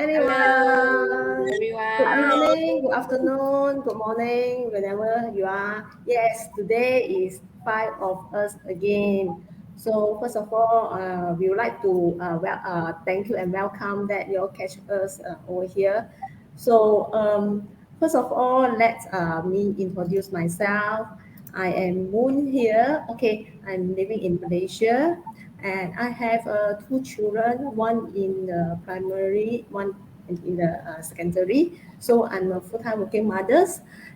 everyone. Good everyone. evening, good afternoon, good morning, whenever you are. Yes, today is five of us again. So first of all, we would like to thank you and welcome that you all catch us over here. So first of all, let me introduce myself. I am Moon here. Okay, I'm living in Malaysia. And I have two children, one in the primary, one in the secondary. So I'm a full-time working mother,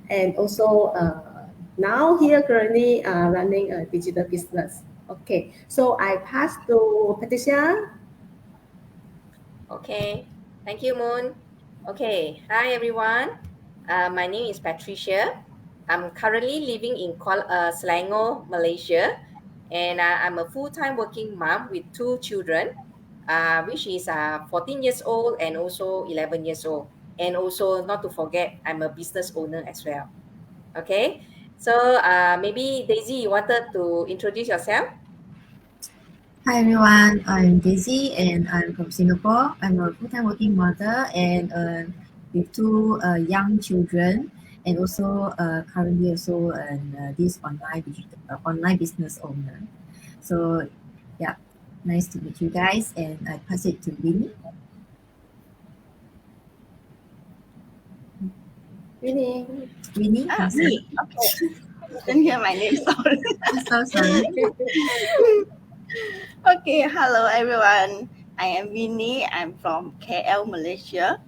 and also now here currently running a digital business. Okay, so I pass to Patricia. Okay, thank you, Moon. Okay, hi everyone. My name is Patricia. I'm currently living in Selangor, Malaysia, and I'm a full-time working mom with two children, which is 14 years old and also 11 years old. And also, not to forget, I'm a business owner as well. Okay, so maybe Daisy, you wanted to introduce yourself? Hi everyone, I'm Daisy and I'm from Singapore. I'm a full-time working mother and with two young children, and also currently also this online business owner. So yeah, nice to meet you guys, and I pass it to Winnie. Winnie. Winnie, I'm sorry. Me. Okay. I didn't hear my name. Sorry. I'm so sorry. Okay. Hello, everyone. I am Winnie. I'm from KL, Malaysia.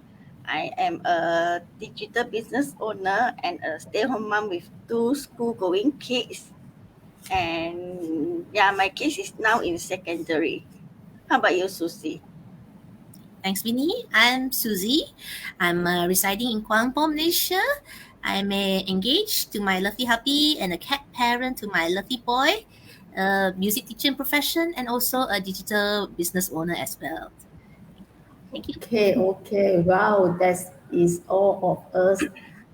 I am a digital business owner and a stay-home mom with two school-going kids. And yeah, my kids is now in secondary. How about you, Susie? Thanks, Winnie. I'm Susie. I'm residing in Kuala Lumpur, Malaysia. I'm engaged to my lovely hubby and a cat parent to my lovely boy, a music teacher in profession, and also a digital business owner as well. Thank you. Okay. Wow, that is all of us.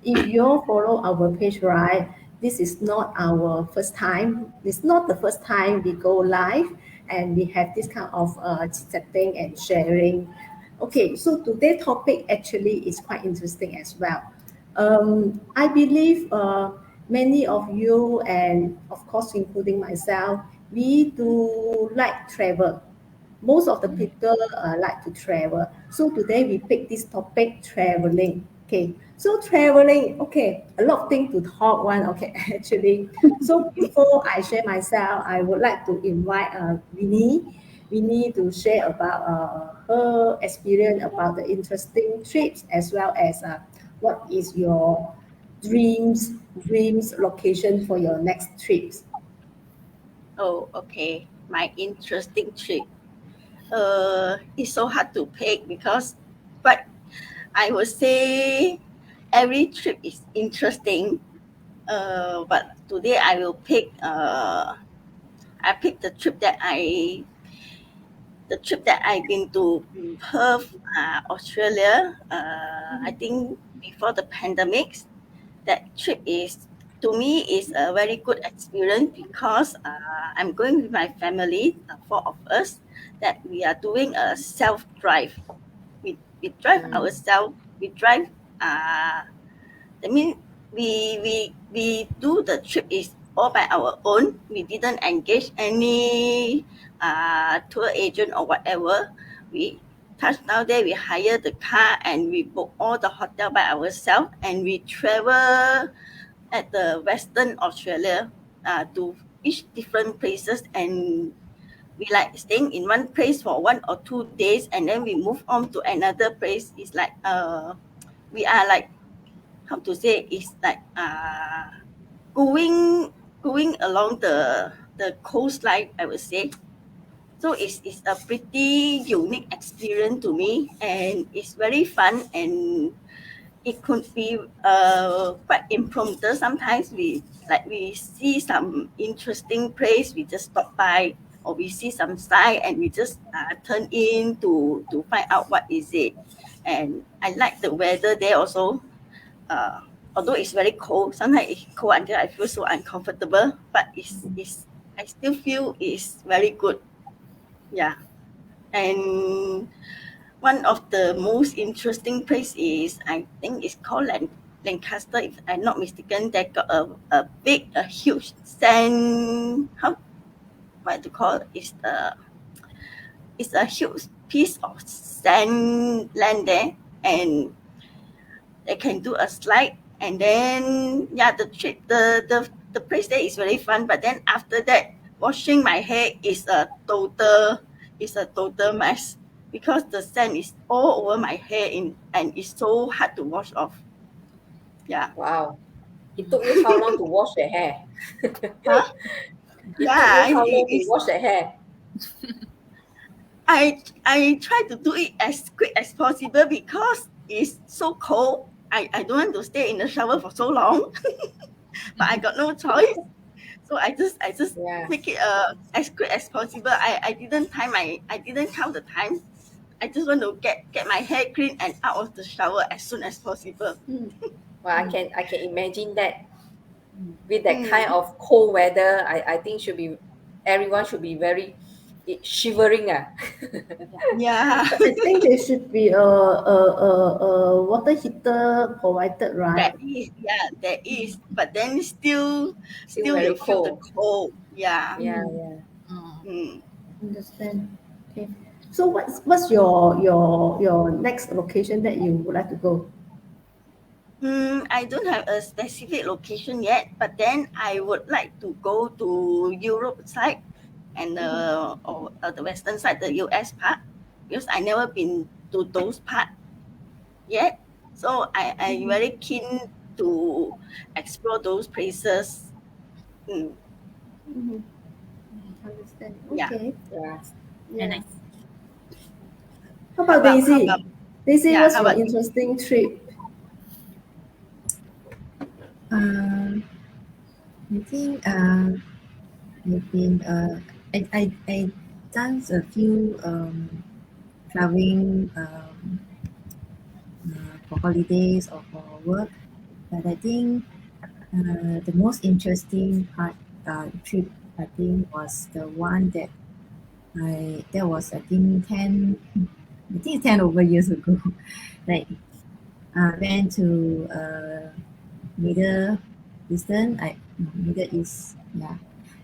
If you follow our page, right, this is not our first time. It's not the first time we go live and we have this kind of chatting and sharing. Okay, so today's topic actually is quite interesting as well. I believe many of you, and of course, including myself, we do like travel. Most of the people like to travel. So today we pick this topic, traveling. Okay, so traveling, okay, a lot of things to talk one, okay, actually. So before I share myself, I would like to invite Winnie to share about her experience about the interesting trips, as well as what is your dreams location for your next trips. Oh, okay. My interesting trip. It's so hard to pick because, but I would say every trip is interesting. But today I will pick. I picked the trip that I've been to Perth, Australia. I think before the pandemic, that trip is to me is a very good experience because I'm going with my family, four of us, that we are doing a self drive. We drive ourselves. We drive. That means we do the trip is all by our own. We didn't engage any tour agent or whatever. We touch down there, we hire the car and we book all the hotel by ourselves, and we travel at the Western Australia to each different places, and we like staying in one place for 1 or 2 days, and then we move on to another place. It's like we are like, how to say, it's like going along the coastline, I would say. So it's a pretty unique experience to me, and it's very fun, and it could be quite impromptu. Sometimes we see some interesting place, we just stop by, or we see some sign and we just turn in to find out what is it. And I like the weather there also. Although it's very cold, sometimes it's cold until I feel so uncomfortable, but it's I still feel it's very good. Yeah. And one of the most interesting place is, I think it's called Lancaster, if I'm not mistaken. They got a huge sand, what to call it? It's a huge piece of sand land there, and they can do a slide. And then the place there is very fun. But then after that, washing my hair is a total mess, because the sand is all over my hair and it's so hard to wash off. Yeah. Wow. It took you how long to wash the hair? Huh? It Yeah, took you how long to it's, wash the hair? I try to do it as quick as possible because it's so cold. I don't want to stay in the shower for so long, but I got no choice. So I just Yeah. make it as quick as possible. I didn't count the time. I just want to get my hair clean and out of the shower as soon as possible. Well, I can imagine that with that kind of cold weather, I think everyone should be very shivering. Yeah, I think there should be a water heater provided, right? there is, but then still very you feel the cold. cold. Yeah. Yeah. Mm. Understand. Okay. So what's your next location that you would like to go? I don't have a specific location yet, but then I would like to go to Europe side and or the western side, the US part, because I never been to those part yet. So I'm very keen to explore those places. Understand. Yeah. Okay. Yeah. Yeah. nice. How about How Daisy? about- Daisy, yeah, what's how your about- interesting trip? I think I've been I done a few traveling for holidays or for work, but I think the most interesting trip I think was the one that was I think 10 over years ago. Like I went to Middle Eastern, Middle East. Yeah,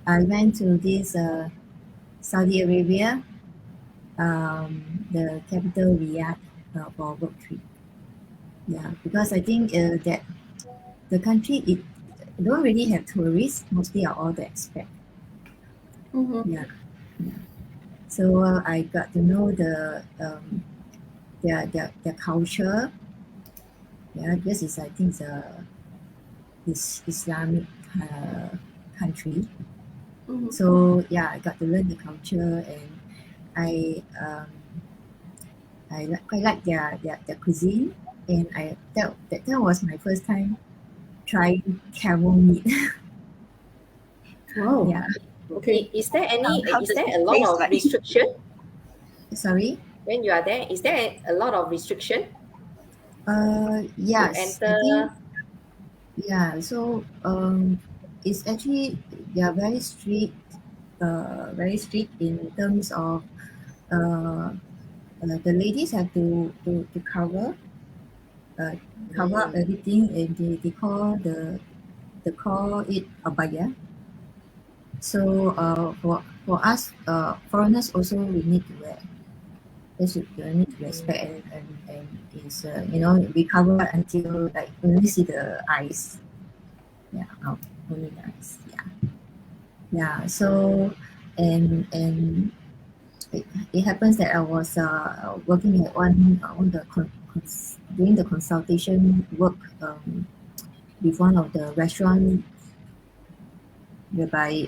I went to this Saudi Arabia, the capital Riyadh, for work trip. Yeah, because I think that the country it don't really have tourists. Mostly are all the expat. Yeah. So I got to know their culture. Yeah, because I think it's Islamic country. So yeah, I got to learn the culture, and I quite like their cuisine, and that was my first time trying camel meat. Wow. Yeah. Okay. Is there How is does there it a lot taste of like? restriction Sorry. when you are there? Is there a lot of restriction Yes, to I think enter? yeah. So it's actually they are very strict in terms of the ladies have to cover up everything, and they call call it abaya. So for us foreigners also we need to wear. We need to respect, and is we cover until like only see the eyes. Yeah, only the eyes. Yeah. So and it happens that I was working at doing the consultation work with one of the restaurant, whereby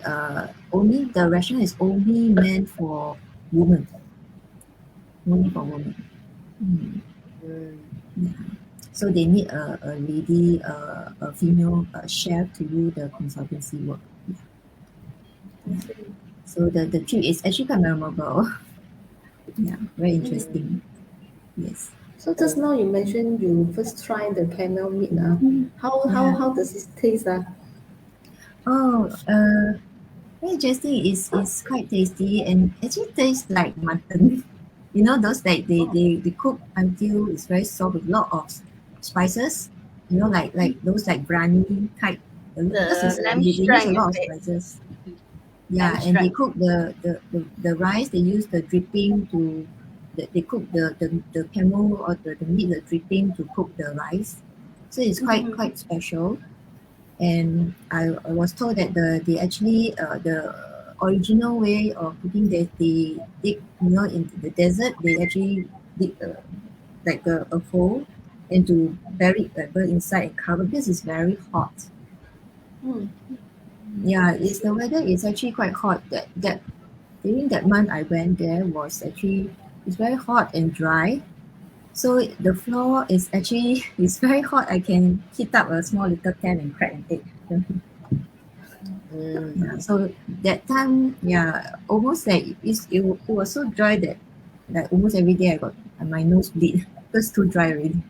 only the restaurant is only meant for women, only for women. Yeah. So they need a lady, a female chef to do the consultancy work. Yeah. So the trip is actually quite memorable. Yeah, very interesting. Yes. So just now you mentioned you first tried the camel meat. How does it taste? Oh, very interesting. It's quite tasty, and actually tastes like mutton. You know those like they cook until it's very soft with a lot of spices. You know, like those like biryani type. Because The it's, lamb they use a strength, lot of is it? spices. Lamb Yeah, and they strength. cook the rice. They use the dripping to. They cook the camel or the meat, the dripping to cook the rice. So it's quite special. And I was told that they actually the original way of cooking, they dig, you know, in the desert they actually dig like a hole and to bury the bird inside and cover because it's very hot. Mm. Yeah, it's the weather is actually quite hot. That during that month I went there was actually it's very hot and dry. So the floor is actually it's very hot. I can heat up a small little pan and crack an egg. Mm. Yeah, so that time, yeah, almost like it was so dry that like almost every day I got my nose bleed because too dry already.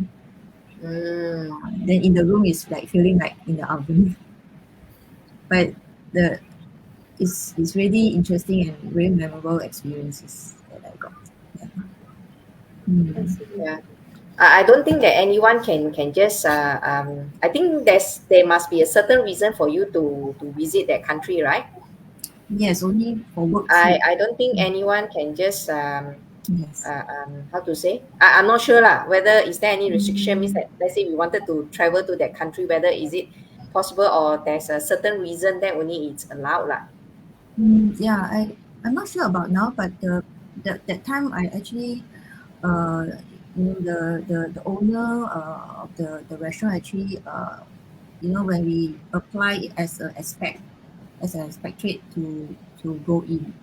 Mm. Then in the room it's like feeling like in the oven. But the it's really interesting and very memorable experiences that I got. Yeah. Yeah. I don't think that anyone can just I think there must be a certain reason for you to visit that country, right? Yes, only for work trip. I don't think anyone can just Yes. how to say, I'm not sure lah whether is there any restriction, means that let's say we wanted to travel to that country, whether is it possible or there's a certain reason that only it's allowed lah. Yeah, I'm not sure about now, but that time I actually uh, you know, the owner of the restaurant actually you know, when we apply it as a as an expatriate to go in.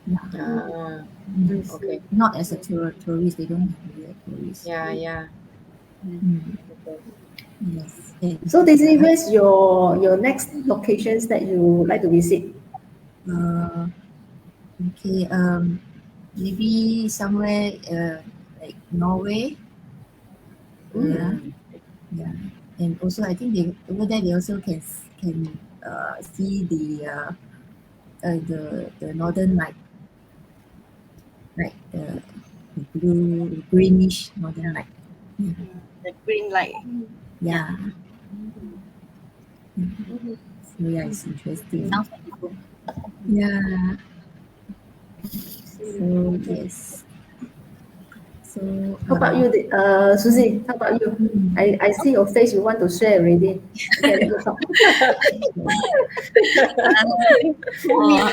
Yeah. Ah, Yes. okay. Not as a tourist, they don't have really a tourist. Yeah. Mm. Okay. Yes. And, So Daisy, where's your next locations that you would like to visit? okay, maybe somewhere like Norway. Yeah. Mm. Yeah, and also I think they over there they also can see the northern light, like the blue greenish northern light. The green light. Yeah. So yeah, it's interesting. Sounds very cool. Yeah. So yes. So How about you, Susie? How about you? I see your face. You want to share already. Okay, let you talk. Oh,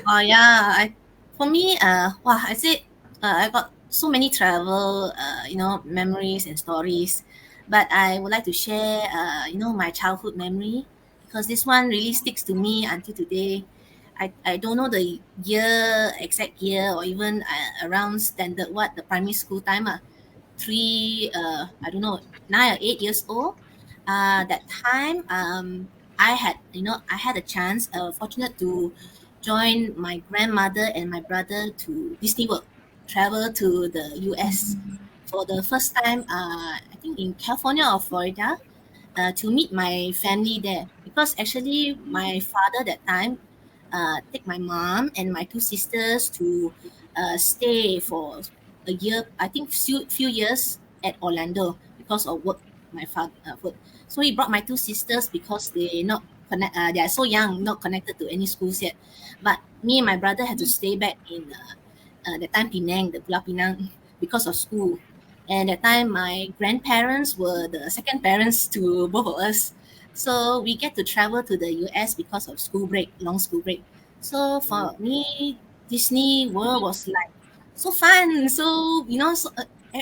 oh yeah, for me, wow, I said I got so many travel, memories and stories, but I would like to share, my childhood memory because this one really sticks to me until today. I don't know the exact year, or even around standard what the primary school time. I don't know, 9 or 8 years old. That time, I had a chance, fortunate to join my grandmother and my brother to Disney World, travel to the US for the first time, I think in California or Florida, to meet my family there. Because actually, my father that time take my mom and my two sisters to stay for a year, I think few years at Orlando because of work. My father work, so he brought my two sisters because they are so young, not connected to any schools yet. But me and my brother had to stay back in the time Penang, the Pulau Pinang, because of school. And at that time, my grandparents were the second parents to both of us. So we get to travel to the US because of school break, long school break. So for me, Disney World was like so fun. So,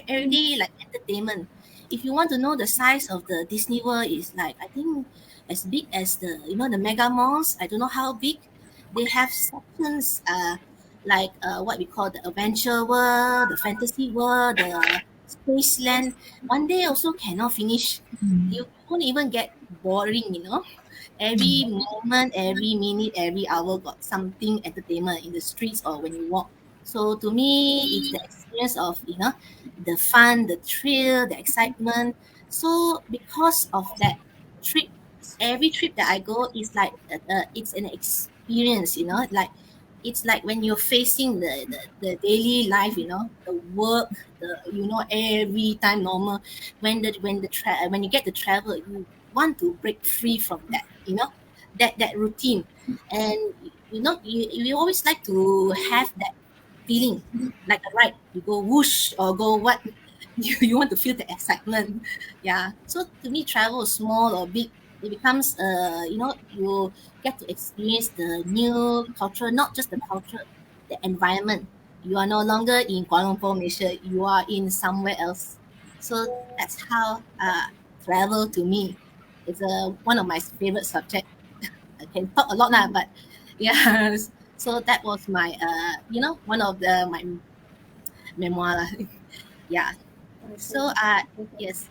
every day like entertainment. If you want to know the size of the Disney World, is like, I think, as big as the mega malls. I don't know how big. They have sections, like what we call the adventure world, the fantasy world, the space land. One day also cannot finish. You won't even get boring. Every moment, every minute, every hour got something entertainment in the streets or when you walk. So to me, it's the experience of the fun, the thrill, the excitement. So because of that trip, every trip that I go is like it's an experience. Like it's like when you're facing the daily life, the work, every time normal. When you get to travel, you want to break free from that, that routine. And you always like to have that feeling, like a ride. You go whoosh or go what, you want to feel the excitement. Yeah. So to me, travel, small or big, it becomes you get to experience the new culture, not just the culture, the environment. You are no longer in Kuala Lumpur, Malaysia. You are in somewhere else. So that's how travel to me is one of my favorite subject. I can talk a lot now, but yeah. So that was my one of my memoir lah. Yeah. So yes,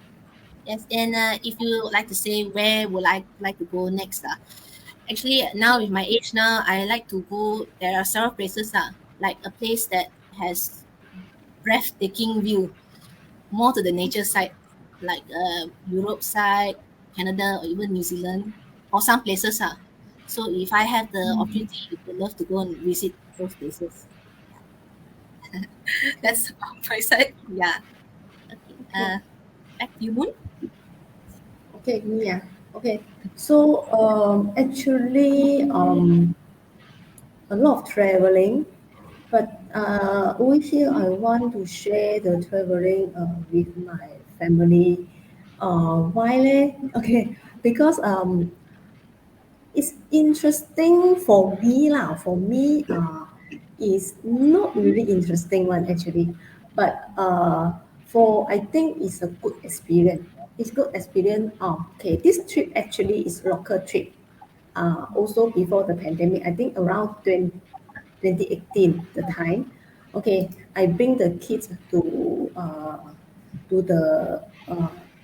yes. And if you would like to say where would I like to go next, actually now with my age now, I like to go. There are several places, like a place that has breathtaking view, more to the nature side, like Europe side, Canada, or even New Zealand, or some places. So if I have the opportunity, I would love to go and visit those places. That's about my side. Yeah. Okay. Back to you, Moon. Okay, me, yeah. Okay. So actually a lot of traveling, but over here I want to share the traveling with my family. Why leh? Okay, because it's interesting for me lah. For me, is not really interesting one actually, but for I think it's a good experience. It's good experience. Okay, this trip actually is local trip. Also before the pandemic, I think around 2018 the time. Okay, I bring the kids to the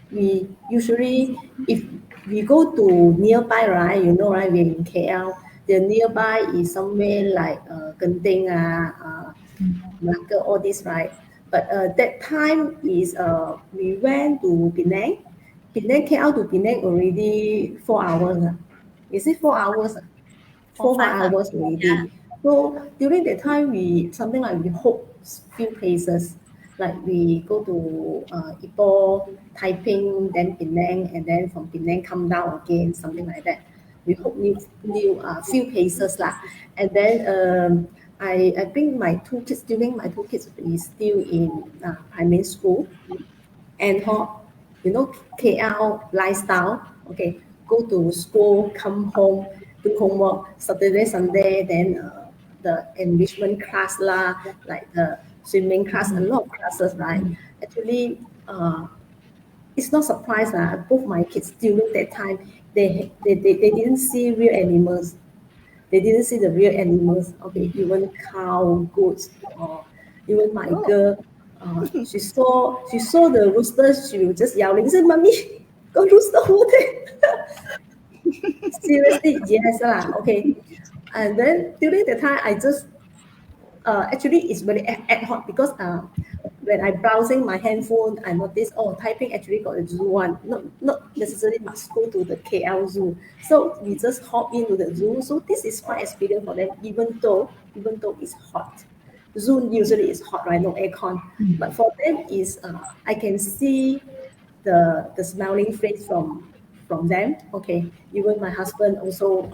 we usually if we go to nearby, right, right, we're in KL, the nearby is somewhere like Genting, Malacca, all this, right? But that time is we went to Penang. Penang, KL to Penang already 4 hours. Is it 4 hours? 4 5 hours Yeah. already. So during that time, we something like we hope few places, like we go to Ipoh, Taiping, then Penang, and then from Penang come down again, something like that. We hope new few places lah, and then I bring my two kids. During my two kids is still in primary school, and KL lifestyle. Okay, go to school, come home, do homework. Saturday, Sunday, then the enrichment class lah, like the swimming class, a lot of classes, right? Actually, it's not surprise lah. Both my kids during that time, they didn't see real animals. They didn't see the real animals. Okay, even cow, goats, or even my girl. She saw the rooster. She was just yelling, "Say, mommy, got rooster over there." Seriously, yes lah. Okay, and then during the time, I just actually it's very ad hoc because when I browsing my handphone, I noticed Taiping actually got a zoo one. Not necessarily must go to the KL zoo. So we just hop into the zoo. So this is quite experience for them, even though it's hot. Zoo usually is hot, right? No aircon. But for them is I can see the smiling face from them. Okay. Even my husband also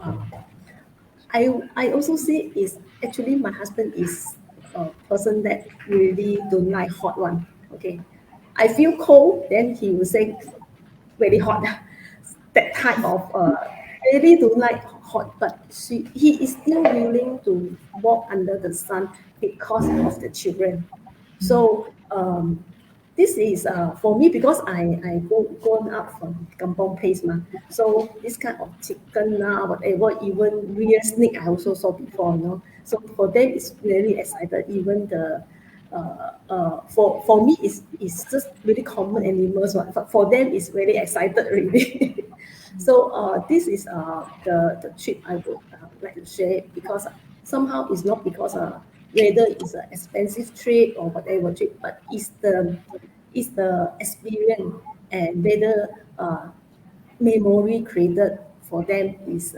I also see is actually my husband is a person that really don't like hot one. Okay, I feel cold, then he will say very hot. That type of really don't like hot, but he is still willing to walk under the sun because of the children. So this is for me because I grown up from kampong place ma. So this kind of chicken whatever, even real snake I also saw before. So for them it's really excited. Even the for me it's just really common animals, but for them it's really excited really. So this is the trip I would like to share because somehow it's not because whether it's an expensive trip or whatever trip, but it's the experience and whether memory created for them is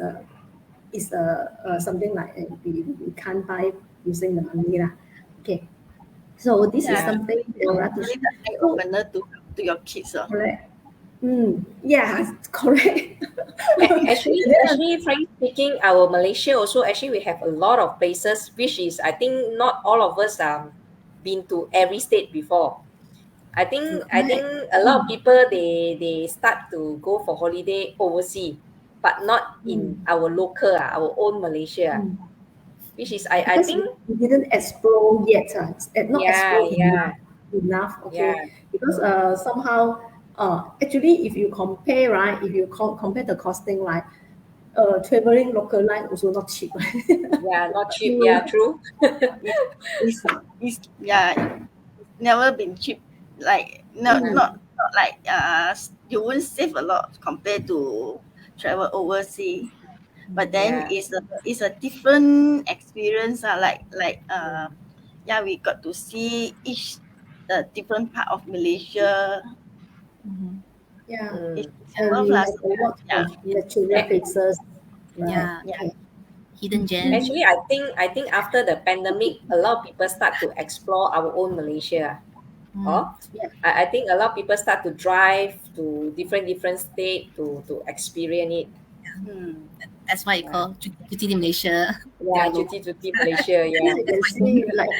is something like we can't buy using the money lah. Okay, so this is Yeah. something for us to Really the eye opener to your kids. correct. Yeah, correct. Actually, frankly speaking, our Malaysia also actually we have a lot of places which is I think not all of us been to every state before. I think a lot of people they start to go for holiday overseas, but not in our local our own Malaysia, which is I Because think we didn't explore yet, not explore yeah. enough. Okay, Yeah. because somehow actually if you compare, right, if you compare the costing, right, traveling local line also not cheap. Yeah, not cheap. Yeah, true. It's never been cheap. Like not like you won't save a lot compared to travel overseas. But then Yeah. it's a different experience. We got to see each the different part of Malaysia. Yeah, It's and worth we lah. have a lot Yeah. of natural places. Right. Yeah. Okay. Hidden gems. Actually, I think after the pandemic, a lot of people start to explore our own Malaysia. Oh, Yeah. I think a lot of people start to drive to different states to experience it. That's why you call Cuti di Malaysia. Yeah, cuti Malaysia. Yeah. You can see like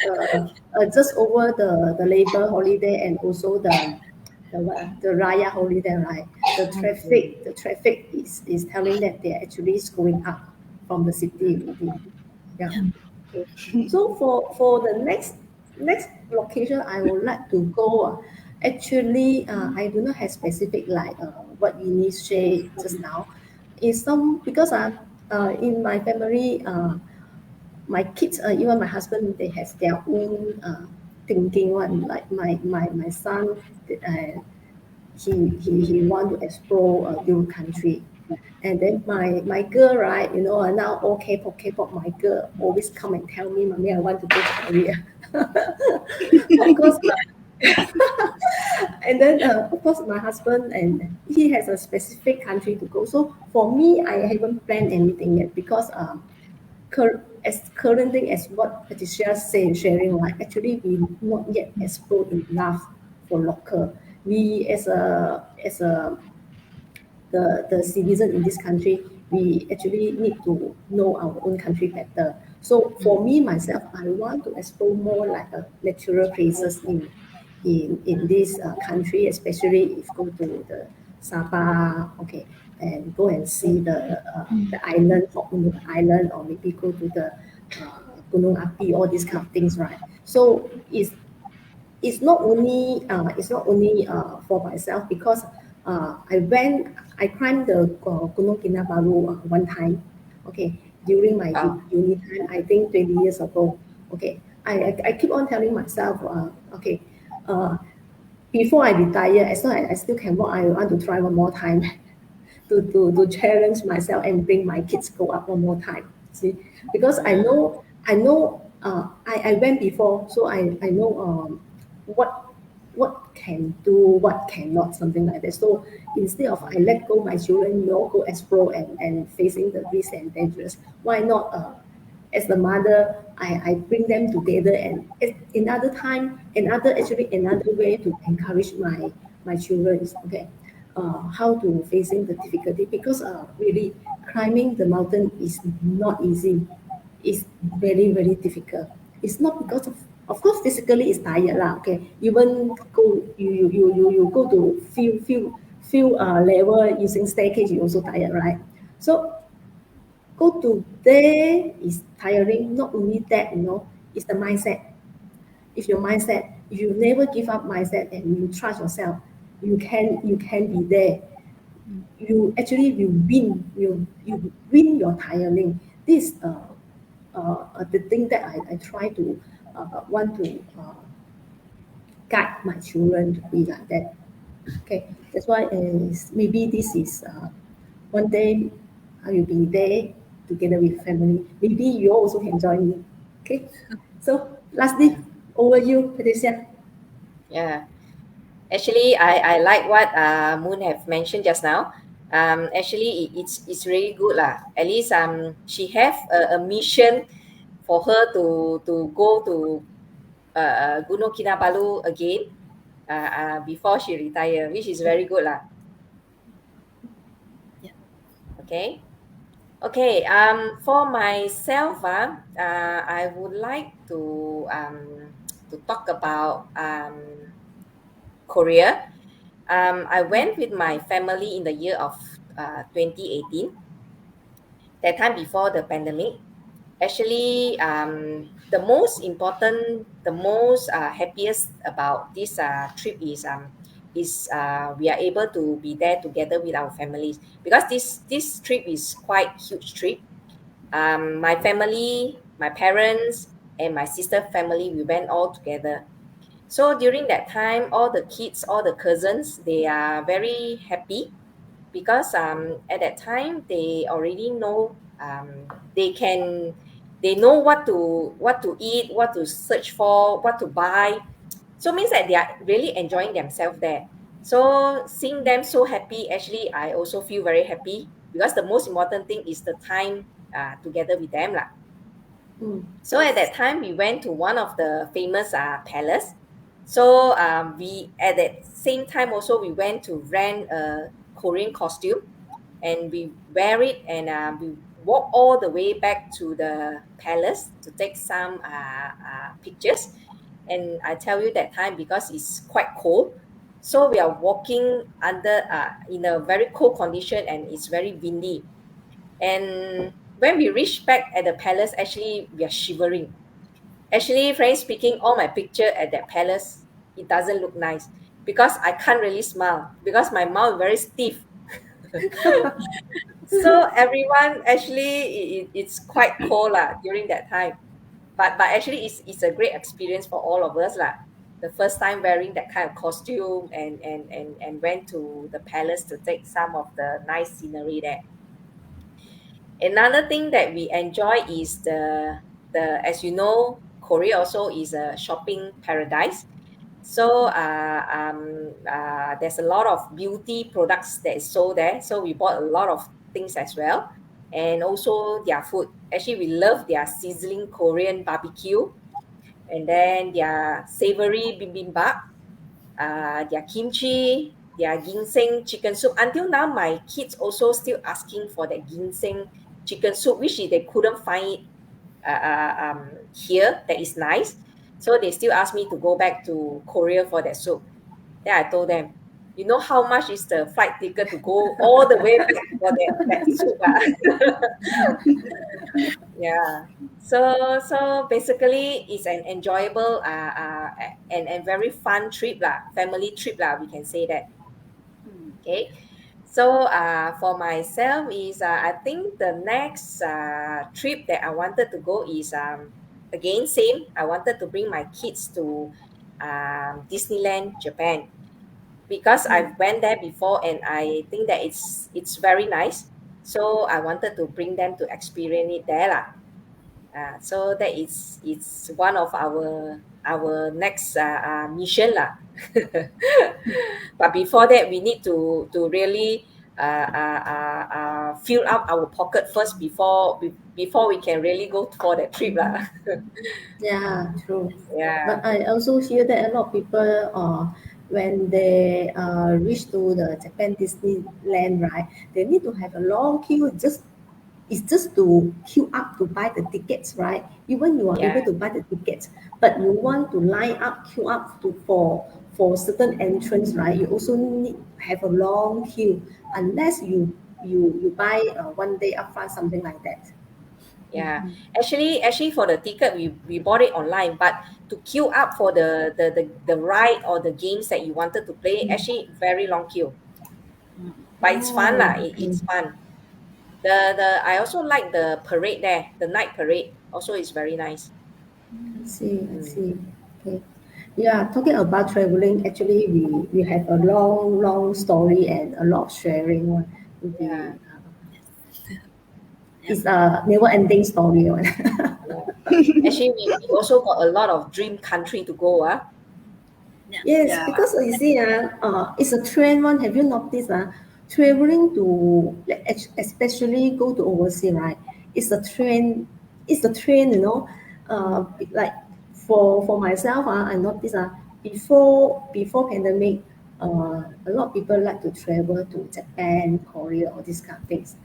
just over the labor holiday and also the Raya holiday, right? The traffic is telling that they're actually going up from the city within. Yeah. Okay. So for the next location I would like to go, actually I do not have specific like what Yini said just now. Is some because in my family my kids, even my husband, they have their own thinking one. Like my son, he want to explore a new country. And then my girl, right, now all K-pop, my girl always come and tell me, Mommy, I want to go to Korea. Of course, and then of course my husband, and he has a specific country to go. So for me, I haven't planned anything yet because as current thing as what Patricia sharing, right? Actually, we not yet explored enough for local. We as the citizen in this country, we actually need to know our own country better. So for me myself, I want to explore more like natural places in this country, especially if go to the Sabah, okay, and go and see the island, Hok Gunung Island, or maybe go to the Gunung Api, all these kind of things, right? So it's not only for myself because I climbed the Gunung Kinabalu one time, okay, during my uni time, I think 20 years ago, okay. I keep on telling myself, okay, before I retire, as long as I still can walk, I want to try one more time to challenge myself and bring my kids go up one more time. See, because I know I went before, so I know what can do, what cannot, something like that. So instead of I let go my children, go explore and facing the risk and dangerous, why not as the mother, I bring them together and another way to encourage my children is okay. How to facing the difficulty because really climbing the mountain is not easy. It's very very difficult. It's not because of course physically it's tired lah. Okay, even go you go to few level using staircase you also tired, right? So go to there is tiring. Not only that, it's the mindset. If your mindset, if you never give up mindset and you trust yourself, you can be there. You actually you win your tiring. This the thing that I try to want to guide my children to be like that. Okay, that's why maybe this is one day I will be there together with family. Maybe you also can join me. Okay, so lastly, over you, Patricia. Yeah. Actually, I like what Moon have mentioned just now. Actually it's really good lah. At least she have a mission for her to go to Gunung Kinabalu again before she retire, which is very good lah. Yeah. Okay. Okay, for myself, I would like to talk about Korea. I went with my family in the year of 2018. That time before the pandemic. Actually, the most important, the most happiest about this trip is we are able to be there together with our families, because this trip is quite huge trip. My family, my parents, and my sister family, we went all together. So during that time, all the kids, all the cousins, they are very happy because at that time they already know, they know what to eat, what to search for, what to buy. So means that they are really enjoying themselves there. So seeing them so happy, actually I also feel very happy, because the most important thing is the time together with them lah. So at that time we went to one of the famous palace. So we at that same time also we went to rent a Korean costume, and we wear it, and we walk all the way back to the palace to take some pictures. And I tell you that time, because it's quite cold, so we are walking under in a very cold condition, and it's very windy. And when we reach back at the palace, actually we are shivering. Actually, frankly speaking, all my picture at that palace, it doesn't look nice, because I can't really smile, because my mouth is very stiff. So everyone, actually it's quite cold during that time. But actually it's a great experience for all of us lah. The first time wearing that kind of costume, and went to the palace to take some of the nice scenery there. Another thing that we enjoy is the as you know, Korea also is a shopping paradise. So there's a lot of beauty products that is sold there. So we bought a lot of things as well. And also their food. Actually, we love their sizzling Korean barbecue, and then their savory bibimbap, their kimchi, their ginseng chicken soup. Until now, my kids also still asking for that ginseng chicken soup, which they couldn't find it here that is nice. So they still ask me to go back to Korea for that soup. Then I told them, you know how much is the flight ticket to go all the way back for that soup? Yeah. So basically, it's an enjoyable and very fun trip lah, family trip lah, we can say that. Okay. So for myself is I think the next trip that I wanted to go is again same. I wanted to bring my kids to Disneyland, Japan, because I went there before, and I think that it's very nice. So I wanted to bring them to experience it there lah. So that is it's one of our next mission lah. But before that, we need to really fill up our pocket first before we can really go for that trip lah. Yeah, true. Yeah. But I also hear that a lot of people when they reach to the Japan Disneyland, right, they need to have a long queue. It's just to queue up to buy the tickets, right? Even you are Yeah. able to buy the tickets, but you want to line up, queue up for certain entrance, right? You also need to have a long queue, unless you buy 1 day upfront, something like that. Yeah, actually for the ticket, we bought it online, but to queue up for the ride or the games that you wanted to play, actually very long queue. But it's fun lah. It's fun. I also like the parade there. The night parade also is very nice. I see. Okay. Yeah, talking about traveling, actually we have a long story and a lot of sharing one. Yeah. It's a never ending story one. Actually, we also got a lot of dream country to go. Yes, Yeah. because you see, it's a trend one. Have you noticed? traveling to, especially go to overseas, right? It's a trend. It's a trend, like for myself, I noticed before pandemic, a lot of people like to travel to Japan, Korea, all these kind of things.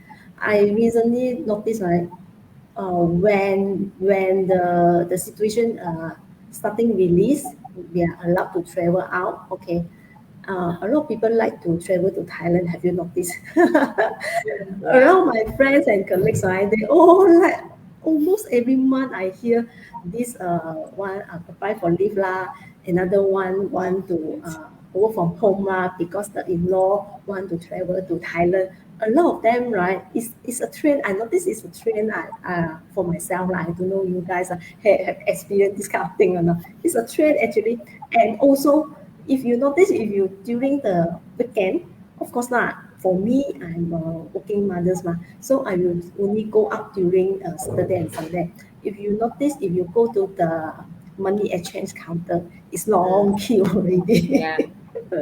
I recently noticed, like, when the situation starting release, we are allowed to travel out. Okay, a lot of people like to travel to Thailand. Have you noticed? Around my friends and colleagues, right? They all like, almost every month I hear this one apply for leave lah, another one want to work from home lah because the in-law want to travel to Thailand. A lot of them, right? It's a trend. I notice it's a trend. For myself, like, I don't know you guys have experienced this kind of thing or not. It's a trend actually, and also if you notice, if you during the weekend, of course lah. For me, I'm a working mothers ma, so I will only go out during Saturday and Sunday. If you notice, if you go to the money exchange counter, it's long queue already. Yeah.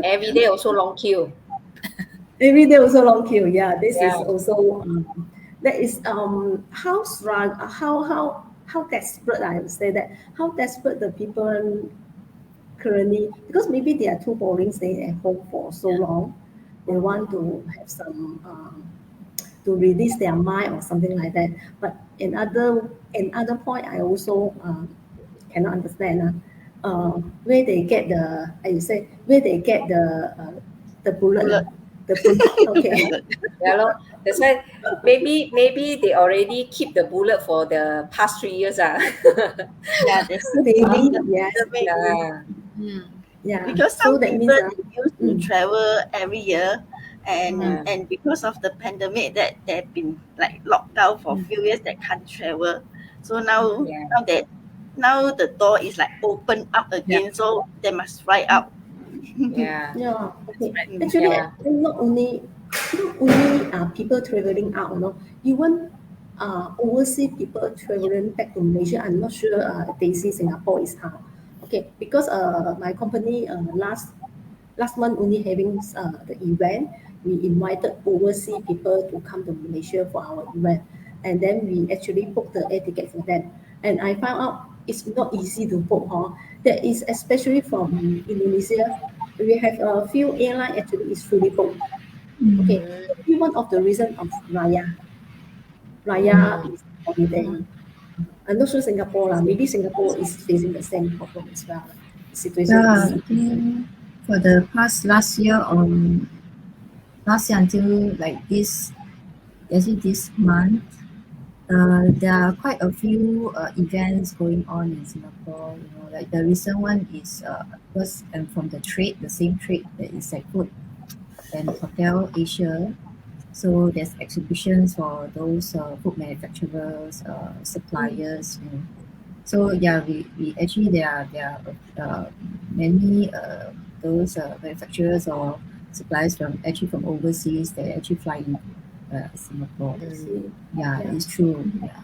Every day also long queue. Every day also long queue. Yeah, this is Yeah. also that is how desperate, I would say that, how desperate the people currently, because maybe they are too boring staying at home for so long. They want to have some to release their mind or something like that. But another point, I also cannot understand where they get the, I say, where they get the bullet. Bullet. The bullet. Okay. Yeah, lor. That's why maybe they already keep the bullet for the past 3 years. Yeah, that's Maybe, yes. maybe. Yeah. Yeah. Because So some that people means used to travel every year, and Mm. and because of the pandemic that they've been like locked down for a few years, that can't travel. So now Yeah. now the door is like open up again, so they must fly out. Yeah. yeah. Okay. Mm. Actually, Yeah. not only people traveling out, even overseas people traveling back to Malaysia. I'm not sure Daisy Singapore is how. Okay, because my company last month only having the event, we invited overseas people to come to Malaysia for our event, and then we actually booked the air ticket for them. And I found out it's not easy to book. That is especially from Indonesia. We have a few airline actually is fully booked. Okay, maybe one of the reason of Raya is holiday. I'm not sure Singapore lah. Maybe Singapore is facing the same problem as well. The situation Yeah, is I think for the past last year until like this, actually this month, there are quite a few events going on in Singapore. Like the recent one is because I'm from the same trade that is like food and hotel Asia. So there's exhibitions for those food manufacturers, suppliers. So yeah, we actually there are many those manufacturers or suppliers from overseas that actually fly in Singapore. see. Yeah, Yeah. it's true. Yeah.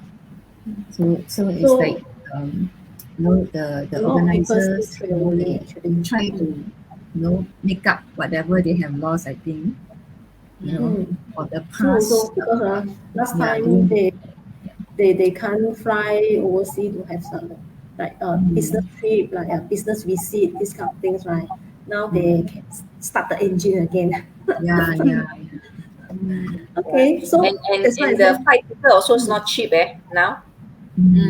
So it's So like the a lot of people still organizers, traveling they actually. try to make up whatever they have lost. I think for the True. past. So because last yeah, time during- they can't fly overseas to have some like business trip, like a business visit, these kind of things, right? Now they can start the engine again. yeah. Okay, so And that's why I and the said flight ticket also is not cheap now.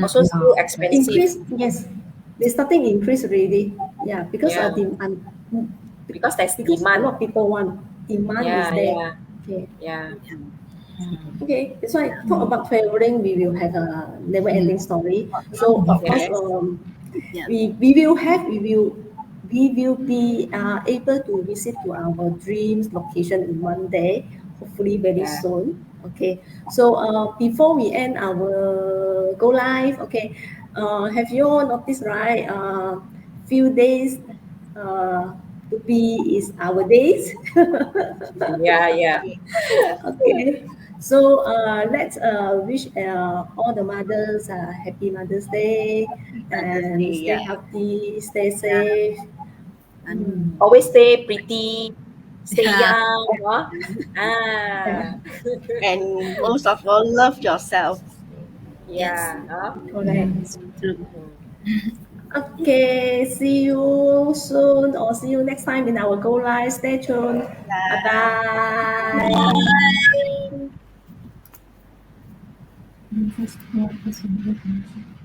Also yeah. still expensive. increase. Yes, they starting increase already. Yeah, because Yeah. Because there's because a demand. lot of people want, demand is Yeah, there. yeah, Okay. yeah. Okay, that's why talk about traveling. We will have a never-ending story. So of course, Yes. Yeah. we will be able to visit to our dreams location in one day, hopefully very Yeah. soon. Okay, so before we end our go live, okay, have you all noticed, right? Few days to be is our days. Yeah, yeah. Okay, so let's wish all the mothers happy Mother's Day, and Day, stay yeah. healthy, stay safe. Always stay pretty, stay Yeah. young, no? Ah, And most of all, love yourself. Yes. yeah, no? Correct. True. Okay, see you soon or see you next time in our Go Live. Stay tuned. Bye bye. First, yeah, this one.